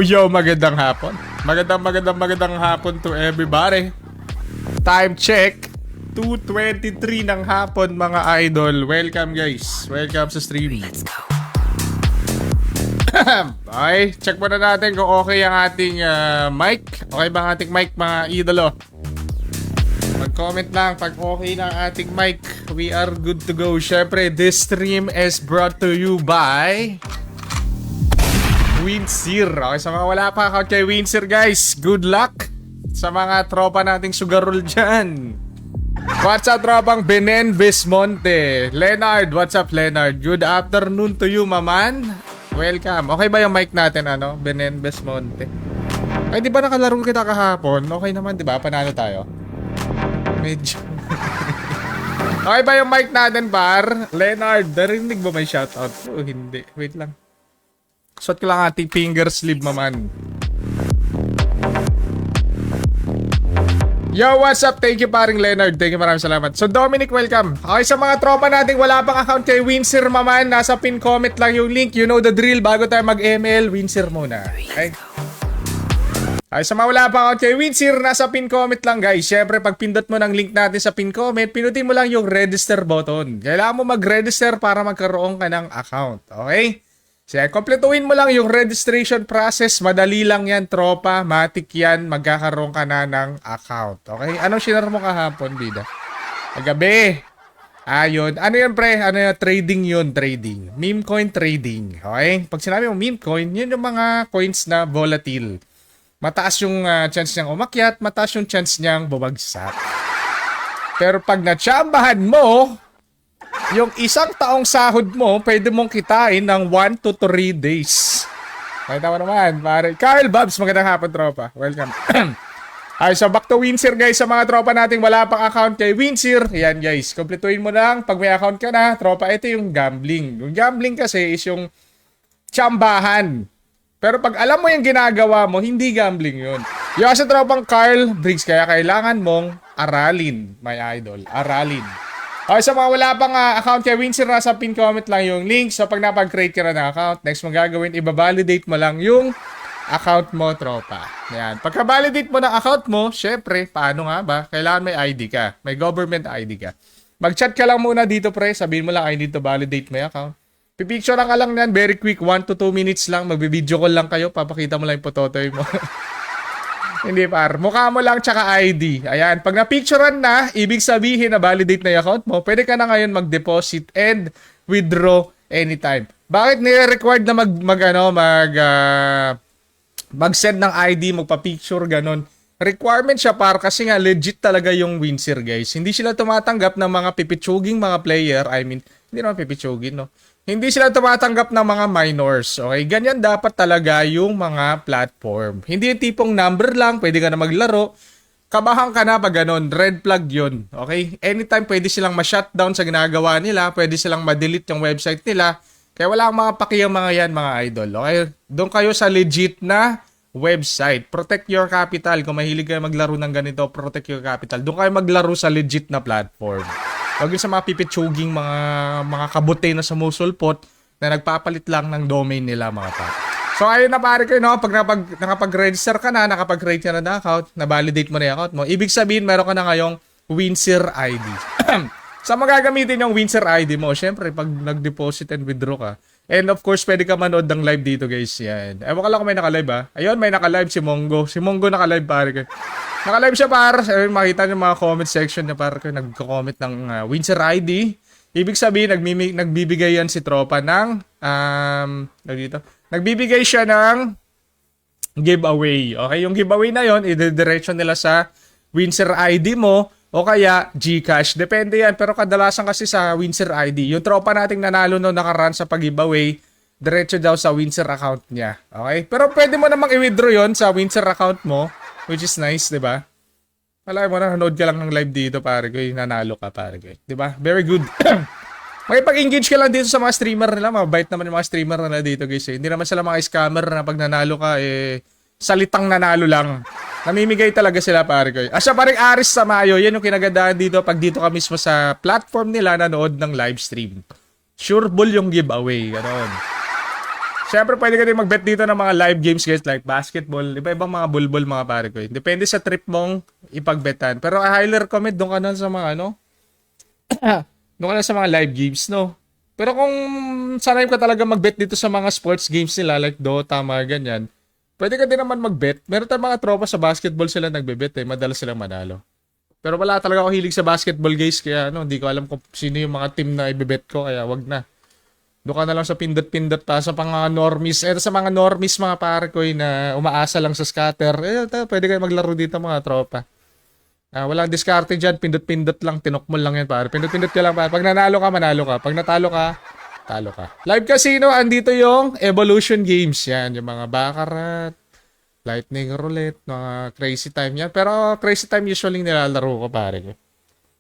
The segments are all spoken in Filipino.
Yo, magandang hapon. Magandang hapon to everybody. Time check, 2:23 ng hapon mga idol. Welcome guys. Welcome sa stream. Let's go. Okay, check muna natin kung okay ang ating mic. Okay ba ang ating mic mga idolo? Mag-comment lang pag okay na ang ating mic. We are good to go. Syempre, this stream is brought to you by Winsir. Okay, sa mga wala pa account kay Winsir guys, good luck sa mga tropa nating sugarol dyan. What's up tropang Benen Bismonte? Leonard, what's up Leonard? Good afternoon to you maman. Welcome. Okay ba yung mic natin Benen Bismonte? Ay di ba nakalaro kita kahapon? Okay naman di ba? Panalo tayo. Medyo okay ba yung mic natin par? Leonard, narinig ba may shoutout? Oh hindi, wait lang. Suot ko lang ating finger sleeve maman. Yo, what's up? Thank you paring Leonard. Thank you, maraming salamat. So Dominic, welcome. Okay, sa mga tropa nating wala pang account kay Winsir maman, nasa pin comment lang yung link. You know the drill. Bago tayo mag-ML, Winsir muna. Okay? Ay, sa mga wala pang account kay Winsir, nasa pin comment lang guys. Siyempre, pag pindot mo ng link natin sa pin comment, pinutin mo lang yung register button. Kailangan mo mag-register para magkaroon ka ng account. Okay? So, kompletuhin mo lang yung registration process. Madali lang yan, tropa. Matik yan. Magkakaroon ka na ng account. Okay? Anong sinare mo kahapon, bida? Gabi. Ayun. Ano yan, pre? Ano yan? Trading yun. Trading. Meme coin trading. Okay? Pag sinabi mo meme coin, yun yung mga coins na volatile. Mataas yung chance niyang umakyat. Mataas yung chance niyang bumagsak. Pero pag natsambahan mo, yung isang taong sahod mo, pwede mong kitain ng 1 to 3 days. Nakita mo naman, pare. Carl Babs, magandang hapon, tropa. Welcome. Ay, so back to Winsir, guys. Sa mga tropa nating wala pang account kay Winsir, yan, guys. Kompletuhin mo lang. Pag may account ka na, tropa, ito yung gambling. Yung gambling kasi is yung tsambahan. Pero pag alam mo yung ginagawa mo, hindi gambling yun. Yung sa tropang Carl Briggs, kaya kailangan mong aralin, my idol. Aralin. Okay, sa mga wala pang account kay Winsir, nasa pin comment lang yung link. So, pag napag-create ka na ng account, next mong gagawin, i-validate mo lang yung account mo, tropa. Yan. Pagka-validate mo ng account mo, syempre, paano nga ba? Kailangan may ID ka. May government ID ka. Mag-chat ka lang muna dito, pre. Sabihin mo lang, I need to validate my account. Pipicture ka lang yan, very quick, 1 to 2 minutes lang. Magbe-video call lang kayo, papakita mo lang yung pototoy mo. Hindi par, mukha mo lang tsaka ID. Ayan, pag na-picturean na, ibig sabihin na validate na yung account mo, pwede ka na ngayon mag-deposit and withdraw anytime. Bakit nire-required na mag-send ng ID, magpa-picture, ganun? Requirement siya par kasi nga legit talaga yung Winsir, guys. Hindi sila tumatanggap ng mga pipitsuging mga player. I mean, hindi naman pipitsugin, no? Hindi sila tumatanggap ng mga minors. Okay? Ganyan dapat talaga yung mga platform. Hindi yung tipong number lang, pwede ka na maglaro. Kabahan ka na pag ganun. Red flag yun. Okay? Anytime pwede silang ma-shutdown sa ginagawa nila. Pwede silang ma-delete yung website nila. Kaya wala akong mga pakiyang mga yan, mga idol. Okay? Doon kayo sa legit na website. Protect your capital. Kung mahilig kayo maglaro ng ganito, protect your capital. Doon kayo maglaro sa legit na platform. Huwag yun sa mga pipitsuging, mga kabute na sumusulpot na nagpapalit lang ng domain nila, mga pa. So, ayun na pare kayo, no? Pag nakapag-register ka na, nakapag-create ka na ng account, na-validate mo na yung account mo, ibig sabihin, meron ka na ngayong Winsir ID. Sa magagamitin yung Winsir ID mo, syempre, pag nag-deposit and withdraw ka, and of course, pwede ka manood ng live dito, guys. Yan. Ewan ka lang kung may naka-live, ha? Ayun, may naka-live si Mongo. Si Mongo naka-live, pare kayo. Naka-live siya par, makita niyo mga comment section niya par, nagko-comment ng Winsir ID. Ibig sabihin nagbibigay yan si tropa ng dito. Nagbibigay siya ng giveaway. Okay, yung giveaway na yon, i-direction nila sa Winsir ID mo o kaya GCash. Depende yan, pero kadalasan kasi sa Winsir ID. Yung tropa nating nanalo no nakaraan sa pag-giveaway, diretso daw sa Winsir account niya. Okay? Pero pwede mo namang i-withdraw yon sa Winsir account mo. Which is nice, di ba? Alam mo na, nanood ka lang ng live dito, pare ko. Nanalo ka, pare ko. Di ba? Very good. Makipag-engage ka lang dito sa mga streamer nila. Mabait naman yung mga streamer nila dito, guys. Hindi naman sila mga scammer na pag nanalo ka, salitang nanalo lang. Namimigay talaga sila, pare ko. Asya paring Aris Samayo, yan yung kinagandaan dito pag dito ka mismo sa platform nila nanood ng live stream. Sure bull yung giveaway. Ganon. Siyempre, pwede ka din mag-bet dito ng mga live games guys like basketball. Iba-ibang mga bulbul mga pare ko. Depende sa trip mong ipagbetan. Pero I highly recommend doon ka na sa mga ano. Doon ka na sa mga live games, no? Pero kung sanay ka talaga mag-bet dito sa mga sports games nila like Dota, mga ganyan, pwede ka din naman mag-bet. Meron tayong mga tropa sa basketball sila nagbe-bet eh. Madalas silang manalo. Pero wala talaga ako hilig sa basketball guys. Kaya ano, hindi ko alam kung sino yung mga team na i-bet ko. Kaya wag na. Doon ka na lang sa pindot-pindot pa sa mga normies. Sa mga normies mga pare ko na umaasa lang sa scatter. Pwede kayo maglaro dito mga tropa. Walang diskarte dyan. Pindot-pindot lang. Tinokmol lang yan pare. Pindot-pindot ka lang pare. Pag nanalo ka, manalo ka. Pag natalo ka, talo ka. Live casino, andito yung Evolution Games. Yan, yung mga Baccarat, Lightning Roulette, mga Crazy Time yan. Pero Crazy Time usually nilalaro ko pare.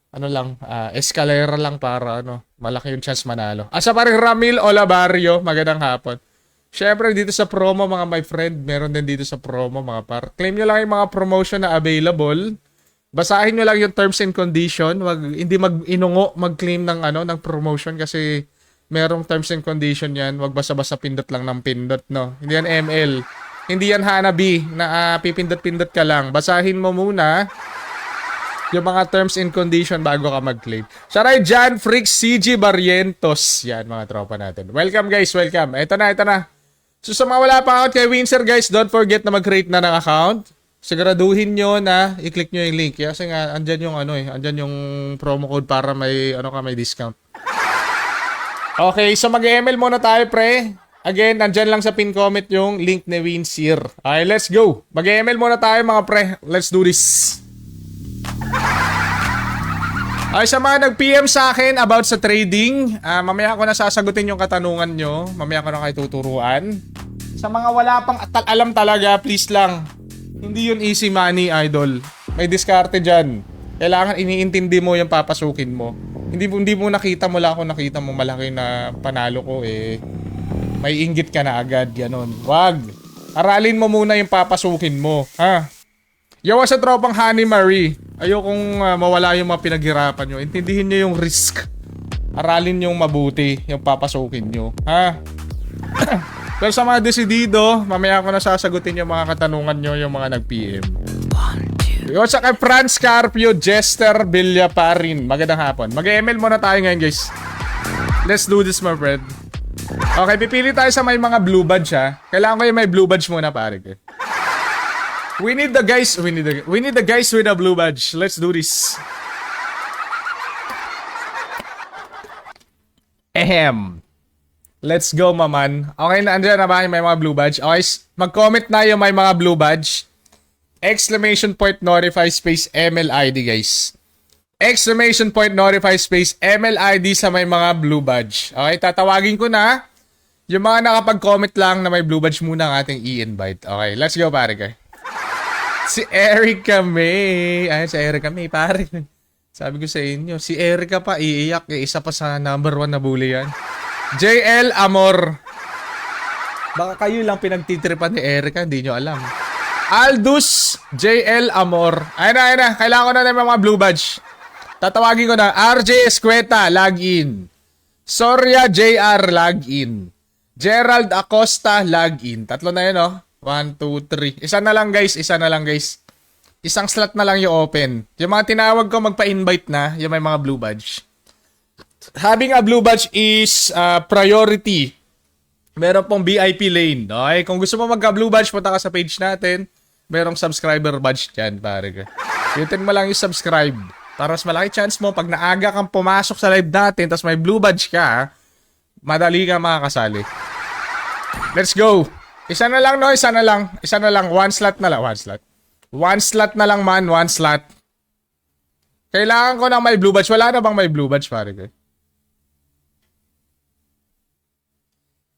Ano lang, escalera lang para malaki yung chance manalo. Asa pa rin Ramil Olabarrio, magandang hapon. Syempre dito sa promo mga my friend, meron din dito sa promo mga par. Claim nyo lang yung mga promotion na available. Basahin nyo lang yung terms and condition. Hindi mag-inungo, mag-claim ng ng promotion kasi merong terms and condition yan. Wag basta-basta pindot lang ng pindot, no. Hindi yan ML. Hindi yan Hanabi na pipindot-pindot ka lang. Basahin mo muna yung mga terms and condition bago ka mag-claim. Saray Jan Freaks CG Barrientos. Yan mga tropa natin. Welcome guys, welcome. Ito na. So sa mga wala pa account kay Windsor guys, don't forget na mag-create na ng account. Siguraduhin nyo na i-click nyo yung link. Kasi nga andyan yung andyan yung promo code para may may discount. Okay, so mag-ML muna tayo pre. Again, andyan lang sa pin comment yung link ni Windsor. Okay, let's go. Mag-ML muna tayo mga pre. Let's do this. Ay, sa mga nag-PM sa akin about sa trading, mamaya ko na sasagutin yung katanungan nyo. Mamaya ko na kayo tuturuan. Sa mga wala pang alam talaga, please lang. Hindi yun easy money, idol. May diskarte dyan. Kailangan iniintindi mo yung papasukin mo. Hindi mo nakita mo lang kung nakita mo malaki na panalo ko may inggit ka na agad, ganon. Wag. Aralin mo muna yung papasukin mo, ha? Yawa sa tropang Honey Marie. Ayokong mawala yung mga pinaghirapan nyo. Intindihin nyo yung risk. Aralin yung mabuti yung papasukin nyo. Ha? Pero sa mga desidido, mamaya ko na sasagutin yung mga katanungan nyo, yung mga nag-PM. Yawa sa kay Franz Carpio, Jester Villaparin. Magandang hapon. Mag-ML muna tayo ngayon guys. Let's do this my friend. Okay, pipili tayo sa may mga blue badge ha. Kailangan ko yung may blue badge muna pare. We need the guys with a blue badge. Let's do this. Ahem. Let's go, maman. Okay na, andyan na ba yung may mga blue badge? Okay, mag-comment na yung may mga blue badge. Exclamation point notify space MLID, guys. Exclamation point notify space MLID sa may mga blue badge. Okay, tatawagin ko na. Yung mga nakapag-comment lang na may blue badge muna ang ating i-invite. Okay, let's go, pare, guys. Si Erica May. Ayun, si Erica May, pare. Sabi ko sa inyo, si Erica pa, iiyak. Isa pa sa number 1 na bully yan. JL Amor. Baka kayo lang pinagtitripan ni Erica, hindi nyo alam. Aldous JL Amor. Ayun na. Kailangan ko na ng mga blue badge. Tatawagin ko na. RJ Escueta, login. Soria JR, login. Gerald Acosta, login. Tatlo na yun, oh. 1, 2, 3. Isa na lang guys. Isang slot na lang yung open. Yung mga tinawag ko magpa-invite na, yung may mga blue badge. Having a blue badge is priority. Meron pong VIP lane. Okay? Kung gusto mo magka-blue badge, punta ka sa page natin. Merong subscriber badge dyan, pare. Yutin mo lang yung subscribe. Para mas malaki chance mo, pag naaga kang pumasok sa live natin, tapos may blue badge ka, madali ka makakasali. Let's go! Isa na lang, no? Isa na lang. One slot na lang. One slot na lang, man. One slot. Kailangan ko ng may blue badge. Wala na bang may blue badge, pare ko?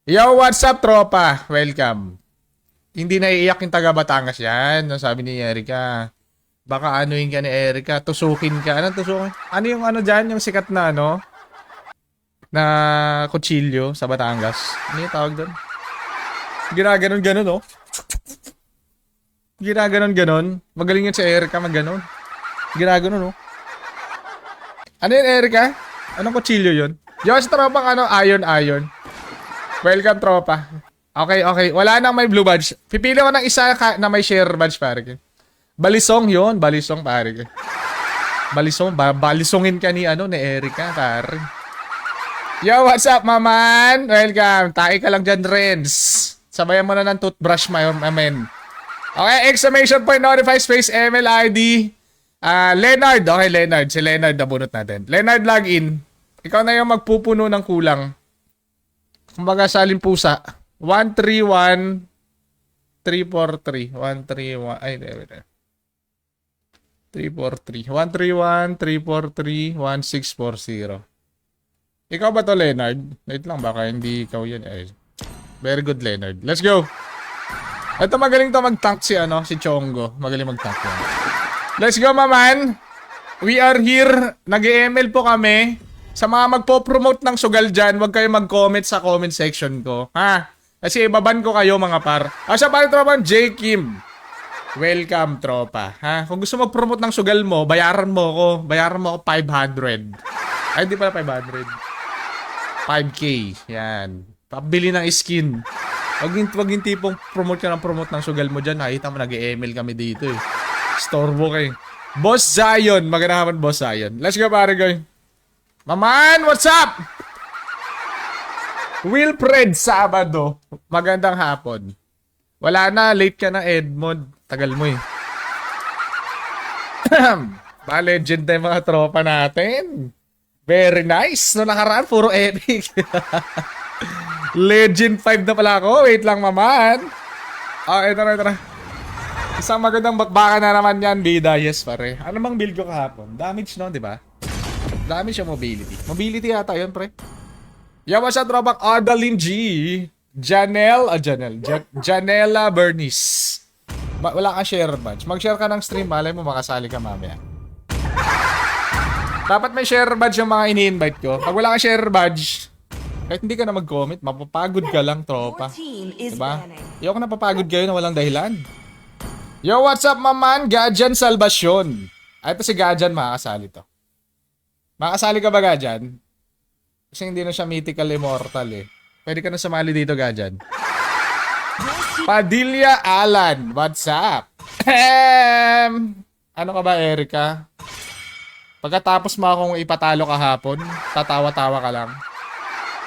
Yo, what's up, tropa? Welcome. Hindi naiiyak yung taga Batangas yan. Sabi ni Erica. Baka anuin ka ni Erica. Tusukin ka. Ano tusukin? Ano yung dyan? Yung sikat na na kutsilyo sa Batangas. Ano yung tawag doon? Ginaganon-ganon, oh. Ginaganon-ganon. Magaling yan si Erica, magganon. Ginaganon, oh. Ano yun, Erica? Anong kutsilyo yun? Yo, sa tropang ano, Iron. Welcome, tropa. Okay. Wala nang may blue badge. Pipili ko ng isa na may share badge, pare. Balisong yun. Balisong, pare. Balisongin ka ni Erica, pare. Yo, what's up, maman? Welcome. Tae ka lang dyan, Renz. Sabayan mo na ng toothbrush, mamen. Okay, exclamation point, notify space, MLID. Leonard. Okay, Leonard. Si Leonard nabunot natin. Leonard, login. Ikaw na yung magpupuno ng kulang. Kumbaga, salin pusa. 131 343. 131. Ay, wait. 343. 131 343 1640. Ikaw ba to, Leonard? Wait lang, baka hindi ikaw yan. Ay, very good, Leonard. Let's go. Ito magaling to mag-tank si Chongo. Magaling mag-tank yan. Let's go, maman. We are here. Nag-ML po kami. Sa mga magpo-promote ng sugal dyan, huwag kayo mag-comment sa comment section ko. Ha? Kasi ibaban ko kayo, mga par. Siya pala tropa, J. Kim. Welcome, tropa. Ha? Kung gusto mag-promote ng sugal mo, bayaran mo ako. Bayaran mo ako 500. Ay, di pala 500. 5K. Yan. Pabili ng skin. Wag yung tipong promote ng sugal mo dyan. Nakita mo, nag-ML kami dito eh. Storbo kayo. Boss Zion. Magandang hapon, Boss Zion. Let's go, pare, guys. Maman, what's up? Wilfred Sabado. Magandang hapon. Wala na, late ka na, Edmond. Tagal mo eh. Legend na yung mga tropa natin. Very nice. No nakaraan, puro epic. Legend 5 na pala ako. Wait lang, maman. Ito na. Isang magandang bakbaka na naman yan, bida. Yes, pare. Ano bang build ko kahapon? Damage, no? Diba? Dami siya mobility. Mobility yata yun, pre. Yawa siya drobak Adalyn G. Janela Bernice. Wala kang share badge. Mag-share ka ng stream, malay mo makasali ka mamaya. Dapat may share badge yung mga ini-invite ko. Pag wala kang share badge, kahit hindi ka na mag-comment, mapapagod ka lang, tropa. Diba? Ayoko na papagod kayo na walang dahilan. Yo, what's up, maman? Gajan Salvacion. Ito si Gajan, makakasali to. Makasali ka ba, Gajan? Kasi hindi na siya mythical immortal eh. Pwede ka na sumali dito, Gajan. Padilla Alan, what's up? Ano ka ba, Erica? Pagkatapos mo akong ipatalo kahapon, tatawa-tawa ka lang.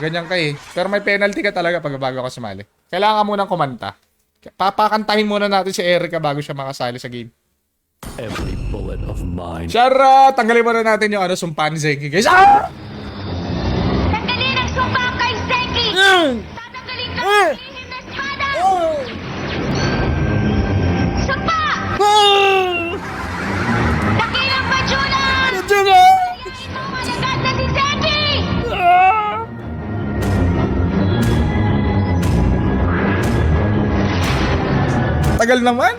Ganyan ka eh. Pero may penalty ka talaga pag bago ako sumali. Kailangan ka munang kumanta. Papakantahin muna natin si Erica bago siya makasali sa game. Every bullet of mine. Shara! Tanggalin mo na natin yung sumpa ni Zenki, guys. Ah! Tanggalin ang sumpa kay Zenki! Tatanggalin ka ng lihim na espada! Sumpa! Dakilang Bajula! Palayain mo malagas na si Zenki! Tagal naman.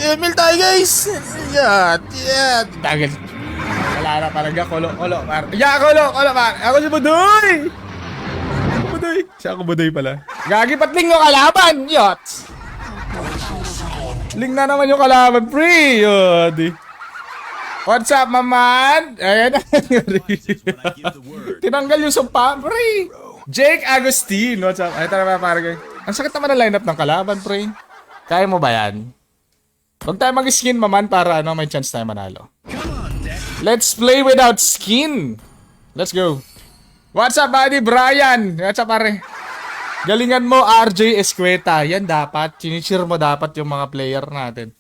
Emil tayo, guys! Yeah. Tagal. Wala na talaga. Kolo, par. Yeah, kolo, par. Ako si Budoy! Siya ako Budoy pala. Gagi, ba't ling yung kalaban? Yots! Ling na naman yung kalaban, pre! Yodi. What's up, maman? Ayan na. Tinanggal yung sumpa, pre! Jake Agustin, what's up? Ay, tara ba, parang. Ang sakit naman ang lineup ng kalaban, pre. Kaya mo ba yan? Huwag tayo mag-skin, maman, para may chance tayo manalo. Let's play without skin. Let's go. What's up, buddy? Brian. What's up, pare? Galingan mo, RJ Escueta. Yan dapat. Chinichir mo dapat yung mga player natin.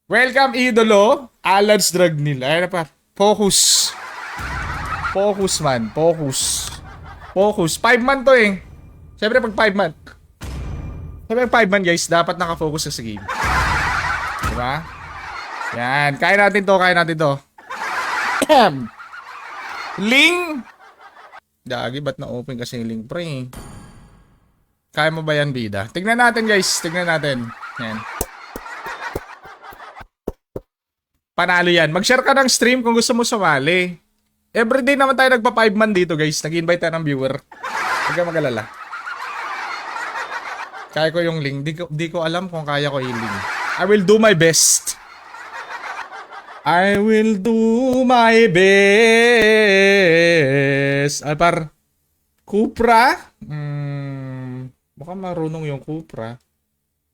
Welcome, idolo. Alads Dragnil. Ayan na, par. Focus. Focus, man. Focus. 5-man to eh. Siyempre, pag 5-man. Siyempre, pag 5-man, guys, dapat nakafocus sa game. Diba? Yan. Kaya natin to. Ling! Dagi, ba't na-open kasi yung link, pre? Kaya mo ba yan, bida? Tignan natin, guys. Tignan natin. Yan. Panalo yan. Mag-share ka ng stream kung gusto mo sumali. Everyday naman tayo nagpa 5 man dito guys. Nag-invite tayo ng viewer. Huwag ka mag-alala. Kaya ko yung link. Di ko alam kung kaya ko yung link. I will do my best. I will do my best. Par Cupra? Baka marunong yung Cupra.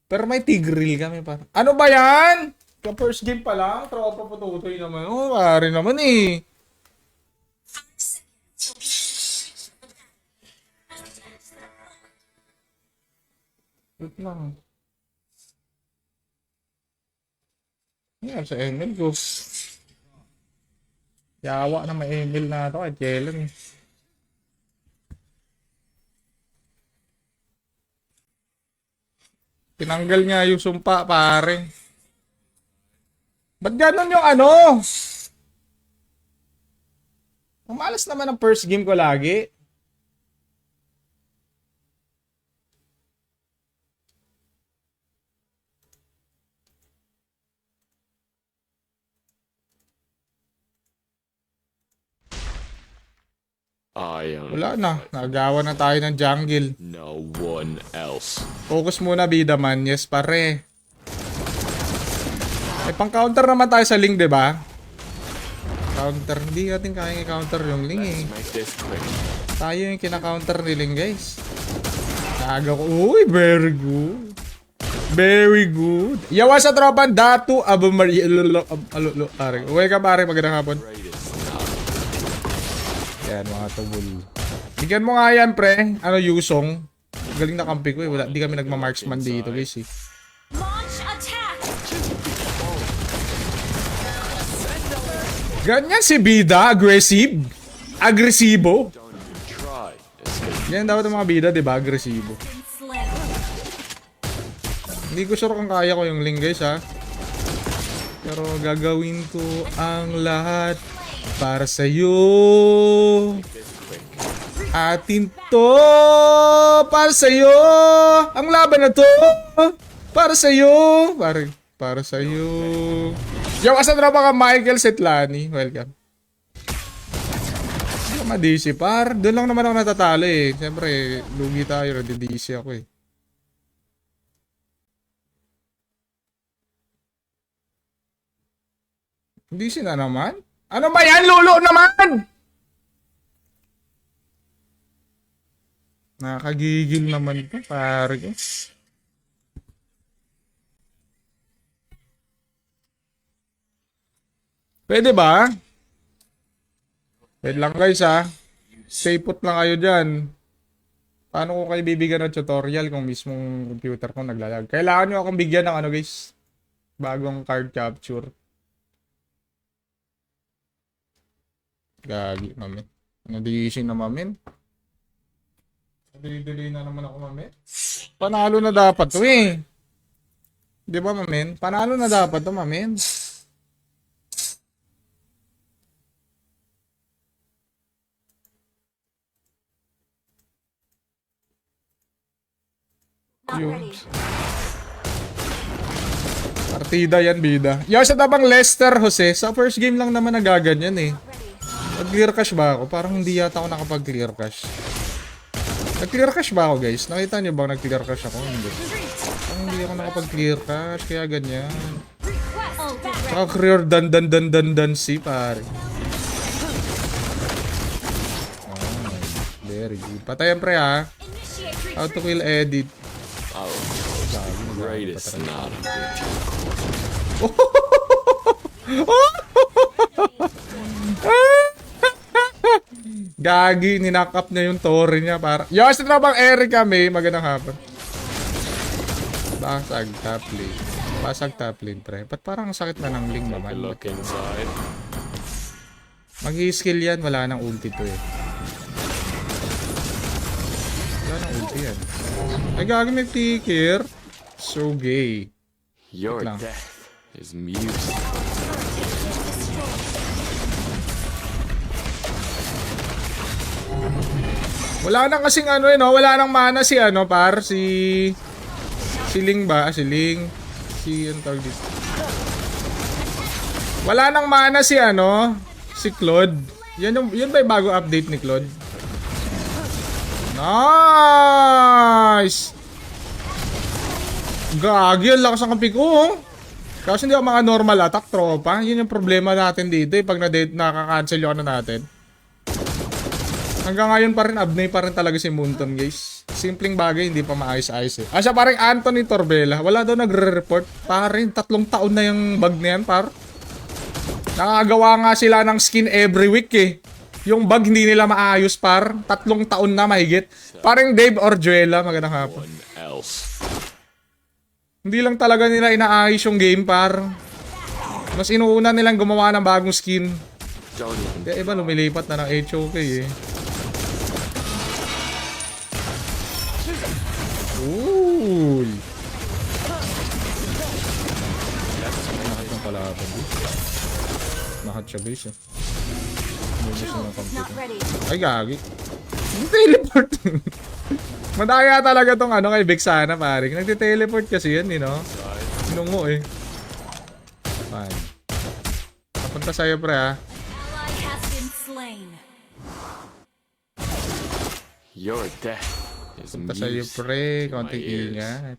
Pero may Tigreal kami par. Ano ba yan? First game pa lang? Tropa patutoy naman. Oh, pare naman eh. Wait lang. Yan sa email ko. Yawa na may email na ito kahit kailan eh. Tinanggal niya yung sumpa pare. Ba't ganon yung ano? Ang malas naman ang first game ko lagi. I am Wala na. Nagawa na tayo ng jungle. no one else. Focus muna bida man. Yes pare. May pang-counter naman tayo sa Ling, 'di ba? Counter. Hindi natin kaya i-counter yung Ling eh. Make this quick. Tayo yung kina-counter ni Ling, guys. Naga ko. Uy, very good. Very good. Yawa sa tropa Datu Abumari. Pare. Uy ka pare, magandang hapon. Yan, mga tubol. Bigyan mo nga yan, pre. Ano, Yusong. Galing na kampi ko eh. Wala, di kami nagma-marksman dito, guys eh. Launch attack! Ganyan si Bida, aggressive. Agresibo. Don't even try. Escape. Yan dapat ang mga bida, di ba? Agresibo. Hindi ko sure kung kaya ko yung Ling, guys, ha. Pero gagawin ko ang lahat para sa'yo. Atin to para sa'yo. Ang laban na to para sa'yo. Para sa'yo. Yo, asan na ba ka Michael Setlani? Welcome. Hindi ka ma-DC par. Doon lang naman ako natatalo eh. Siyempre, lugi tayo. Nadi-DC ako eh. DC na naman? Ano ba yan? Lolo naman! Nakakagigil naman ito, pare. Pwede ba? Wait lang guys ha. Stay put lang kayo dyan. Paano ko kayo bibigyan ng tutorial kung mismong computer ko naglalag? Kailangan nyo akong bigyan ng ano guys. Bagong card capture. Gagi, mamin. Nadigising na, mamin. Dali-dali na naman ako, mamin. Panalo na dapat to eh. Di ba, mamin? Panalo na dapat to, mamin. Yun. Partida yan, bida. Yo, sa tabang Leicester, Jose. Sa first game lang naman nagaganyan eh. Nag-clear cash ba ako? Parang hindi yata ako nakapag-clear cash. Nag-clear cash ba ako, guys? Nakita niyo ba nag-clear cash ako? Hindi. Parang hindi ako nakapag-clear cash, kaya ganyan. Saka clear dan si pare. Oh, very good. Patayan pre ha. How to kill edit. Oh, greatest not a bitch. Gagi, ninakap niya yung Tori niya para... Yo, sa na bang Eric kami? Magandang hapon. Basag top lane. Basag top lane, pre. Ba't parang sakit na ng Ling naman? Look inside. Mag-i-skill yan. Wala nang ulti to eh. Wala nang ulti yan. Ay, gagi may tikir. So gay. Your lang. death is music. Wala nang kasing ano eh, no? Wala nang mana si ano, par. Si Ling ba? Si Ling. Si, ano tawag dito? Wala nang mana si si Claude. Yun ba yung bago update ni Claude? Nice! Gagi, ang lakas ng kampi ko. Oh. Kasi hindi ako mga normal attack, tropa. Yun yung problema natin dito pag nakaka-cancel yung natin. Hanggang ngayon pa rin, abnay pa rin talaga si Moonton, guys. Simpleng bagay, hindi pa maayos-ayos eh. Siya parang Anthony Torbella. Wala daw nagre-report. Parin, 3 taon na yung bug na yan, par. Nakagawa nga sila ng skin every week eh. Yung bug hindi nila maayos, par. 3 taon na mahigit. Parang Dave Orjuela, magandang hapon. One else. Hindi lang talaga nila inaayos yung game, par. Mas inuuna nilang gumawa ng bagong skin. Don't even. Kaya iba lumilipat na ng HOK eh. Uy! Lahat ng kalaban. Lahat siya base eh. Hindi siya ng computer. Ay gagi. Teleport. Madaya talaga tong kay Vexana paring. Nagte-teleport kasi yan no? Nungo eh. Fine. Papunta sa'yo pre ha. Ally has been slain. Your death is Papunta sa'yo music pre. to my Konting ears. ingat.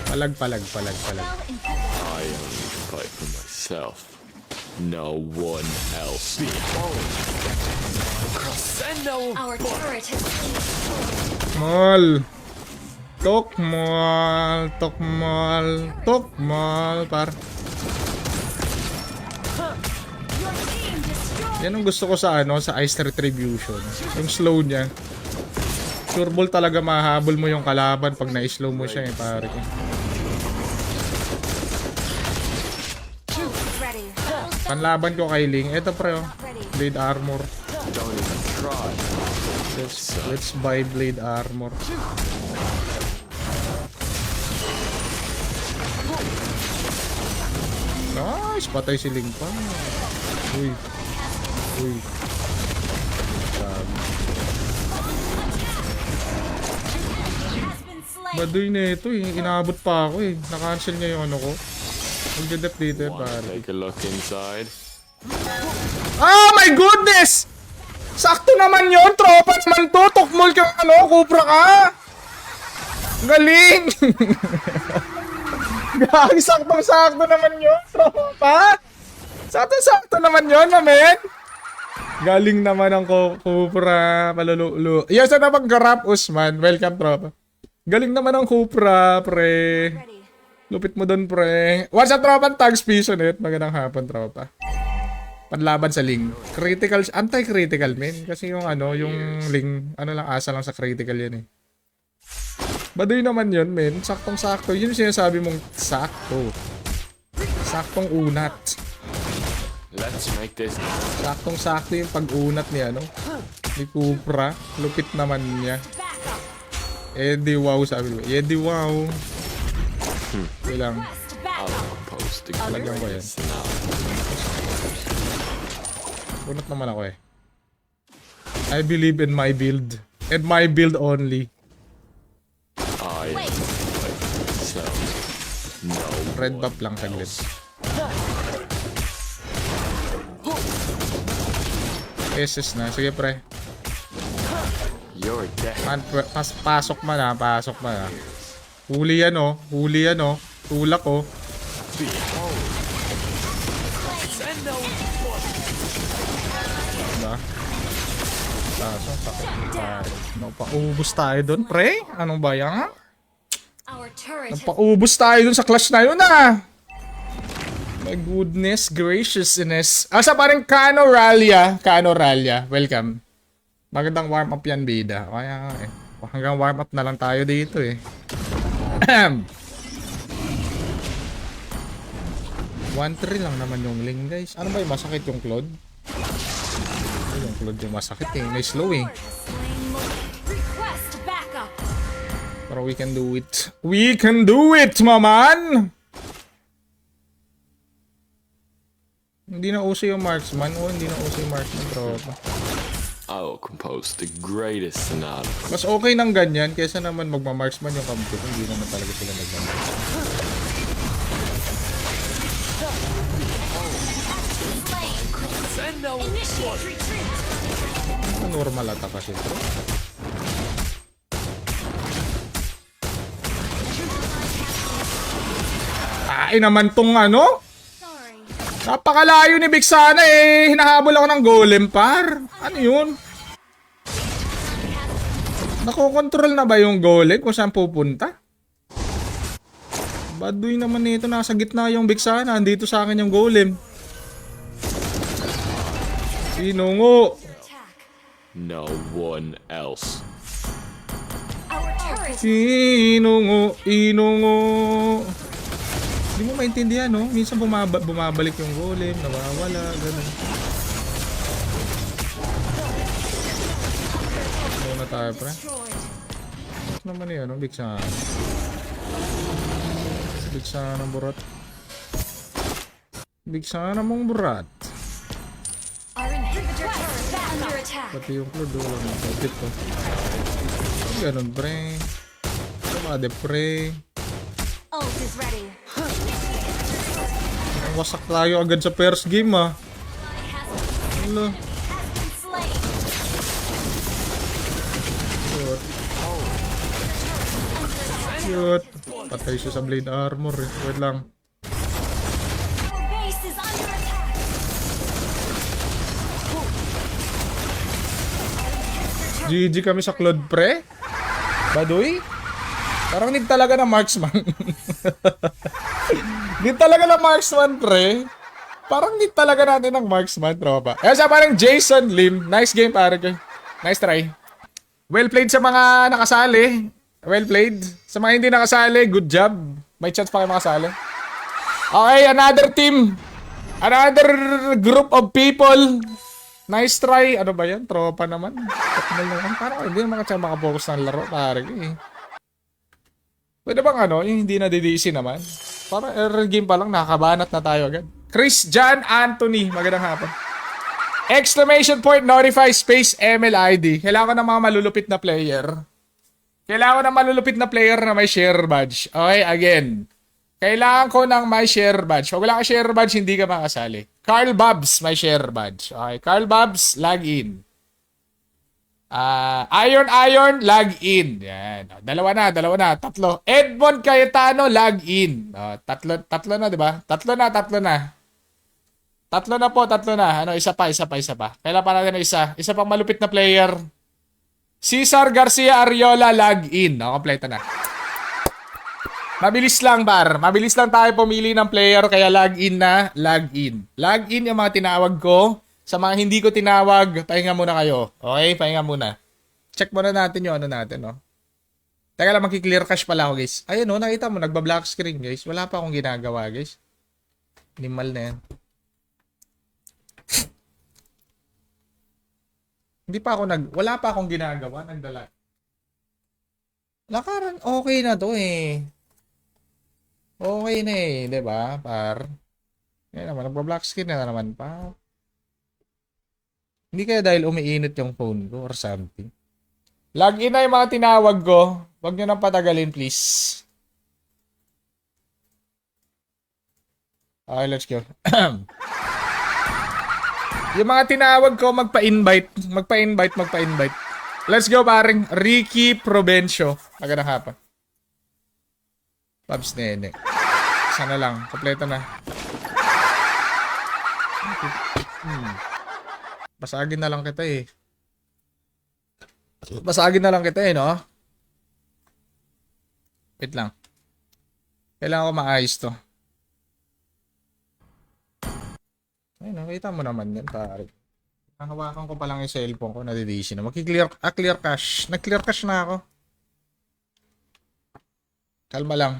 Palag. I only fight for myself. No one else. Behold! Crescendo! Our turret has been Mall. Tokmal. Par. Your team destroyed. Yan ang gusto ko sa sa Ice Retribution. Yung slow niya. Sure ball talaga mahabol mo yung kalaban pag na-slow mo siya pare. Ready. Panlaban ko kay Ling. Ito pre Blade armor. Don't even try. Let's buy blade armor. Nice! Patay si Ling pa. Uy. Sabi. Has been slain. Baduy na ito Inaabot pa ako Na-cancel niya yung ko. Mag-dep dito Wanna pare. take a look inside? Oh my goodness! Sakto naman yon, tropa naman to. Tokmol kang Cobra ka. Galing! Gagi, sakto naman yun, tropa. Sakto naman yun, mamen. Galing naman ang Cobra, palululo. Yes, na mag-garap, Usman. Welcome, tropa. Galing naman ang Cobra, pre. Ready. Lupit mo dun, pre. What's up, tropa? Tags piso net. Magandang hapon, tropa. Panlaban sa Ling. Critical, anti-critical, men. Kasi yung yung Ling, lang, asa lang sa critical yan Baduy naman yun, men. Saktong-sakto. Yun yung sinasabi mong sakto. Saktong unat. Let's make this. Saktong-sakto yung pag-unat ni ni Cupra. Lupit naman niya. Eddie wow, sabi mo. Eddie wow. Ilang. I'll propose to Lagyan ko yan. greatness now. Unat naman ako I believe in my build. And my build only. I fight for myself. No Red one buff lang saglit. else. SS na. Sige pre. Your death Pasok man pasok man Huli yan Tulak behold. Crescendo! Diba? Pasok, sakit. Paubos tayo dun, pre. Anong ba yan? Our turret has Paubos tayo dun sa clash na yun, My goodness graciousness. Asa pa rin Kano Ralia. Welcome. Magandang warm up yan, bida. Kaya hanggang warm up na lang tayo dito 1-3 lang naman yung Ling, guys. Ano ba yung masakit yung Claude? Yung Claude yung masakit May slow slain Moon. Request backup. Pero we can do it. We can do it, maman! Hindi na uso yung marksman. Hindi na uso yung marksman, tropa. I will compose the greatest sonata. Mas okay nang ganyan kaysa naman magmamarksman yung kampi kung hindi naman talaga sila nagmamarksman. Initiate retreat. Normal attack kasi bro. Ay naman tong ano? Sorry. Napakalayo ni Vixana eh. Hinahabol ako ng golem par. Ano yun? Nakokontrol na ba yung golem kung saan pupunta? Baduy naman nito. Nasa gitna yung Vixana. Andito sa akin yung golem. Sinungo. No one else. Our turret. Sinungo. Inungo. Hindi mo maintindihan, no? Minsan bumabalik yung golem, nawawala, gano'n. Muna tayo, pre. Ano naman yun, no? Bigsa. Bigsa ng burat. Bigsa namang burat. Our inhibitor turret is under attack. Pati yung Claude, walang nakapit ko. Gano'n, pre. Tumade, pre. Ult is ready. Wasak tayo agad sa first game, ah. Hello. Has been slain. Cute. Patay siya sa blade armor, eh. Wait lang. Our base is under attack. GG kami sa Claude Pre. Baduy. Parang need talaga na marksman. Need talaga na marksman, pre. Parang need talaga natin ng marksman, tropa. Kaya siya parang Jason Lim. Nice game, pare. Nice try. Well played sa mga nakasali. Well played. Sa mga hindi nakasali, good job. May chance pa kayo makasali. Okay, another team. Another group of people. Nice try. Ano ba yan? Tropa naman. Parang hindi naman kasi makapokus ng laro, pare. Pwede bang ano, yung hindi nadidisi naman? Parang error game pa lang, nakakabanat na tayo agad. Chris John Anthony, magandang hapon. Exclamation point, notify, space, MLID. Kailangan ko ng mga malulupit na player. Kailangan ko ng malulupit na player na may share badge. Okay, again. Kailangan ko ng may share badge. Pag wala ka share badge, hindi ka makasali. Carl Babs, may share badge. Okay, Carl Babs, log in. Iron, log in. Yan. Dalawa na. Tatlo. Edmond Cayetano, log in. Tatlo na, di ba? Tatlo na. Tatlo na. Ano, isa pa. Kailan pa natin ng isa? Isa pang malupit na player. Cesar Garcia Ariola, log in. Kompleto na. Mabilis lang, bar. Mabilis lang tayo pumili ng player, kaya log in na, log in. Log in yung mga tinawag ko. Sa mga hindi ko tinawag, pahinga muna kayo. Okay? Pahinga muna. Check muna natin yung ano natin, no? Teka lang, magki-clear cache pala ako, guys. Ayun, no? Nakita mo, nagba-black screen, guys. Wala pa akong ginagawa, guys. Minimal na yan. Wala pa akong ginagawa. Nagdala. Lakaran, okay na to, eh. Okay na, eh. Diba, par? Yan naman, nagba-black screen na naman pa. Hindi kaya dahil umiinit yung phone ko or something. Log in na yung mga tinawag ko. Huwag nyo nang patagalin, please. Okay, let's go. Yung mga tinawag ko, magpa-invite. Let's go, paring Ricky Provencio. Magandang hapon. Pabs Nene. Sana lang. Kompleto na. Basagin na lang kita, eh. No? Wait lang. Kailangan ko maayos to. Ay, nakita mo naman yan, pare. Nakahawakan ko pa lang yung cellphone ko, nadidisi na. Clear cache. Nag-clear cache na ako. Kalma lang.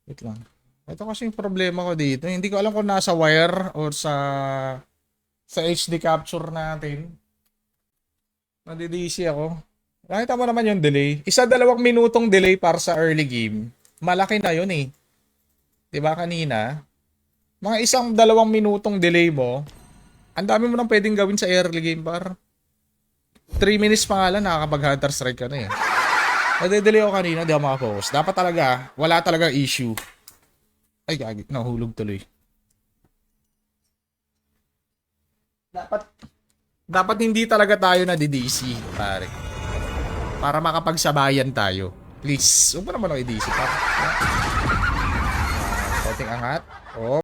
Wait lang. Ito kasi yung problema ko dito. Hindi ko alam kung nasa wire or sa HD capture natin. Nadidisi ako. Nakita mo naman yung delay. 1-2 minutong delay para sa early game. Malaki na yun, eh. Diba kanina? Mga 1-2 minutong delay mo, Ang dami mo nang pwedeng gawin sa early game, par. 3 minutes pa nga lang, nakakapag-hunter strike ka na eh. Nade-delay ako kanina, di ako makapokus. Dapat talaga, wala talaga issue. Ay, gagi, nahulog tuloy. Dapat hindi talaga tayo na-DC, pare. Para makapagsabayan tayo. Please, huwag mo naman ako i-DC, pare. Konting angat. Oh.